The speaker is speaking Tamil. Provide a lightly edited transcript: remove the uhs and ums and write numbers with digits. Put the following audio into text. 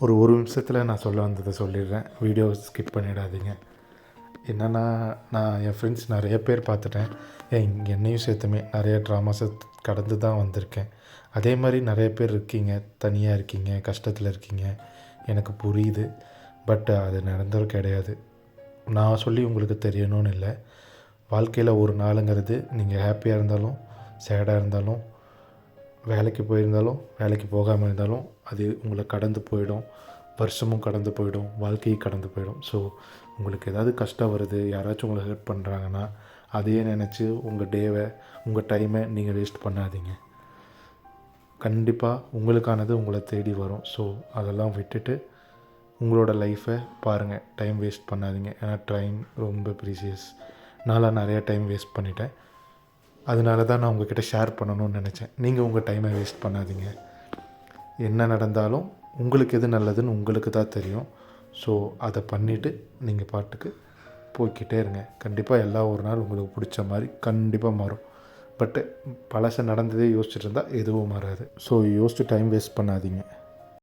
ஒரு நிமிஷத்தில் நான் சொல்ல வந்ததை சொல்லிடுறேன். வீடியோ ஸ்கிப் பண்ணிடாதீங்க. என்னென்னா, நான் என் ஃப்ரெண்ட்ஸ் நிறைய பேர் பார்த்துட்டேன். என்னையும் சேர்த்துமே நிறைய ட்ராமாஸை கடந்து தான் வந்திருக்கேன். அதே மாதிரி நிறைய பேர் இருக்கீங்க, தனியாக இருக்கீங்க, கஷ்டத்தில் இருக்கீங்க. எனக்கு புரியுது. பட் அது நடந்தது கிடையாது. நான் சொல்லி உங்களுக்கு தெரியணும்னு இல்லை. வாழ்க்கையில் ஒரு நாளுங்கிறது நீங்கள் ஹாப்பியாக இருந்தாலும், சேடாக இருந்தாலும், வேலைக்கு போயிருந்தாலும், வேலைக்கு போகாமல் இருந்தாலும் அது உங்களை கடந்து போயிடும். வருஷமும் கடந்து போயிடும், வாழ்க்கையும் கடந்து போயிடும். ஸோ உங்களுக்கு ஏதாவது கஷ்டம் வருது, யாராச்சும் உங்களை ஹெல்ப் பண்ணுறாங்கன்னா அதையே நினச்சி உங்கள் டேவை, உங்கள் டைமை நீங்கள் வேஸ்ட் பண்ணாதீங்க. கண்டிப்பாக உங்களுக்கானது உங்களை தேடி வரும். ஸோ அதெல்லாம் விட்டுட்டு உங்களோட லைஃப்பை பாருங்கள். டைம் வேஸ்ட் பண்ணாதீங்க. ஏன்னா டைம் ரொம்ப ப்ரீசியஸ். நான்லாம் நிறையா டைம் வேஸ்ட் பண்ணிட்டேன். அதனால தான் நான் உங்கள்கிட்ட ஷேர் பண்ணணும்னு நினச்சேன். நீங்கள் உங்கள் டைமை வேஸ்ட் பண்ணாதீங்க. என்ன நடந்தாலும் உங்களுக்கு எது நல்லதுன்னு உங்களுக்கு தான் தெரியும். ஸோ அதை பண்ணிவிட்டு நீங்கள் பாட்டுக்கு போய்கிட்டே இருங்க. கண்டிப்பாக எல்லாம் ஒரு நாள் உங்களுக்கு பிடிச்ச மாதிரி கண்டிப்பாக மாறும். பட்டு பழச நடந்ததே யோசிச்சுட்டு இருந்தால் எதுவும் மாறாது. ஸோ யோசிச்சு டைம் வேஸ்ட் பண்ணாதீங்க.